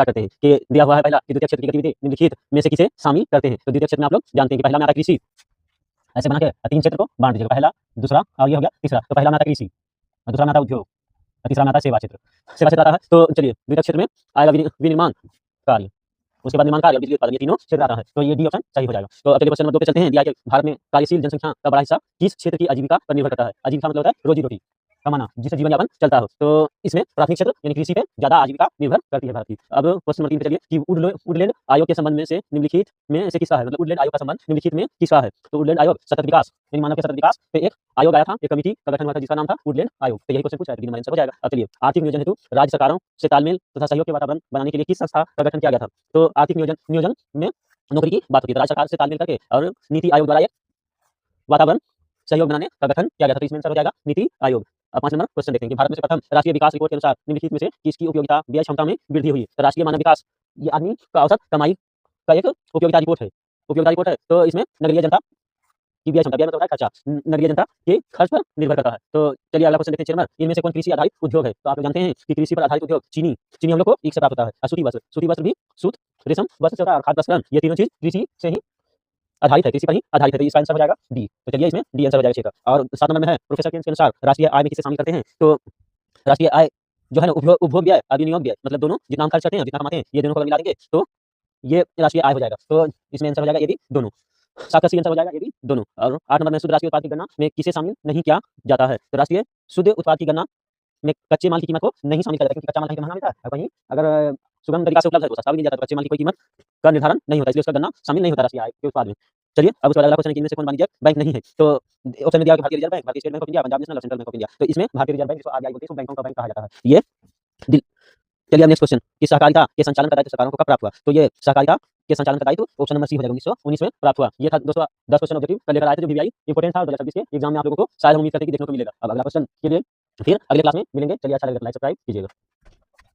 क्या करते हैं कि दिया हुआ है पहला कि द्वितीय क्षेत्र की गतिविधि निम्नलिखित में से किसे शामिल करते हैं। तो द्वितीय क्षेत्र में आप लोग जानते हैं कि पहला में आता है कृषि, ऐसे बना के 3 क्षेत्र को बाँट दीजिएगा, पहला, दूसरा और ये हो गया तीसरा। तो पहला में आता है कृषि, दूसरा में आता है उद्योग, तीसरा में आता है सेवा क्षेत्र। सेवा क्षेत्र आता है तो चलिए द्वितीय क्षेत्र में आएगा विनिर्माण कार्य, उसके बाद निर्माण कार्य और बिजली उत्पादन, ये तीनों क्षेत्र आता है। तो ये डी ऑप्शन सही हो जाएगा। तो अब चलिए क्वेश्चन नंबर 2 पे चलते हैं। दिया है कि भारत में कार्यशील जनसंख्या का बड़ा हिस्सा किस क्षेत्र की आजीविका पर निर्भर करता है? आजीविका मतलब होता है रोजी-रोटी कमाना, जिससे जीवन यापन चलता हो। तो इसमें प्राथमिक क्षेत्र यानी कृषि पे ज़्यादा आजीविका निर्भर करती है भारत की। अब क्वेश्चन नंबर 3 पे चलिए कि वुडलैंड आयोग के संबंध में से निम्नलिखित में से किसका है? मतलब वुडलैंड आयोग का संबंध निम्नलिखित में किसका है? तो वुडलैंड आयोग सतत विकास यानी मानव के सतत विकास पे एक आयोग आया था, एक कमिटी का गठन हुआ था जिसका नाम था वुडलैंड आयोग। तो यही क्वेश्चन पूछा है, तो आंसर हो जाएगा। अब चलिए आर्थिक नियोजन हेतु राज्य सरकारों से तालमेल तथा सहयोग के वातावरण बनाने के लिए किस संस्था का गठन किया गया था? तो आर्थिक नियोजन में नौकरी की बात होती है, तो राज्य सरकार से तालमेल करके और नीति आयोग द्वारा एक वातावरण सहयोग बनाने का गठन किया गया था। तो इसमें आंसर हो जाएगा नीति आयोग। अब 5 नंबर क्वेश्चन देखते हैं कि भारत में से प्रथम राष्ट्रीय विकास रिपोर्ट के अनुसार निम्नलिखित में से किसकी उपयोगिता व्यय क्षमता में वृद्धि हुई? तो राष्ट्रीय मानव विकास ये आदमी का औसत कमाई का एक उपयोगिता रिपोर्ट है, तो इसमें नगरीय जनता की व्यय क्षमता, व्यय मतलब होता है खर्चा, नगरीय जनता के खर्च पर निर्भर करता है। तो चलिए अगला क्वेश्चन देखते हैं 6 नंबर, इनमें से कौन कृषि आधारित उद्योग है? तो आप लोग जानते हैं कि कृषि पर आधारित उद्योग चीनी हम लोग को ईख से प्राप्त होता है, और सूती वस्त्र भी सूत, रेशम वस्त्र से होता है, और खाद्य प्रसंस्करण, ये तीनों चीज कृषि से ही आधारित है, कृषि पर ही आधारित है। तो इसका आंसर हो जाएगा डी। तो चलिए इसमें डी आंसर हो जाएगा 6 का। और 7 नंबर में है प्रोफेसर के अनुसार राष्ट्रीय आय में किसे शामिल करते हैं? तो राष्ट्रीय आय जो है ना उपभोग व्यय और विनियोग व्यय, मतलब दोनों जितना हम खर्च करते हैं जितना कमाते हैं ये दोनों को मिला देंगे तो ये राष्ट्रीय आय हो जाएगा। तो इसमें आंसर हो जाएगा ये भी दोनों। 7 का सी आंसर हो जाएगा ये भी दोनों। और 8 नंबर में शुद्ध राष्ट्रीय उत्पाद की गणना में किसे शामिल नहीं किया जाता है? तो राष्ट्रीय शुद्ध उत्पाद की गणना में कच्चे माल की कीमत को नहीं शामिल किया जाता, क्योंकि कच्चा माल कहीं महंगा मिलता है और कहीं अगर सुगम तरीका से उपलब्ध है तो सस्ता भी मिल जाता है, तो कच्चे माल की कोई कीमत का निर्धारण नहीं होता, इसलिए उसका गणना शामिल नहीं होता राष्ट्रीय आय के उत्पाद में। चलिए अब उसके बाद अगला क्वेश्चन है कि इनमें से कौन वाणिज्यिक बैंक नहीं है? तो ऑप्शन में दिया कि भारतीय रिजर्व बैंक, भारतीय state bank of India, Punjab national और सेंट्रल बैंक ऑफ इंडिया। तो इसमें भारतीय रिजर्व बैंक जिसको आरबीआई बोलते हैं, बैंकों का बैंक कहा जाता है। ये दिल चलिए अब नेक्स्ट क्वेश्चन कि सहकारिता के संचालन का दायित्व सरकारों को कब प्राप्त हुआ? तो ये सहकारिता के संचालन का दायित्व ऑप्शन नंबर सी हो जाएगा, 1919 में प्राप्त हुआ। ये था दोस्तों 10 क्वेश्चन ऑब्जेक्टिव का लेकर आए थे, जो वीवीआई इंपोर्टेंट था 2026 के एग्जाम में आप लोगों को शायद हम उम्मीद करते हैं कि देखने को मिलेगा। अब अगला क्वेश्चन के लिए फिर अगले क्लास में मिलेंगे। चलिए अच्छा लगे तो लाइक सब्सक्राइब कीजिएगा।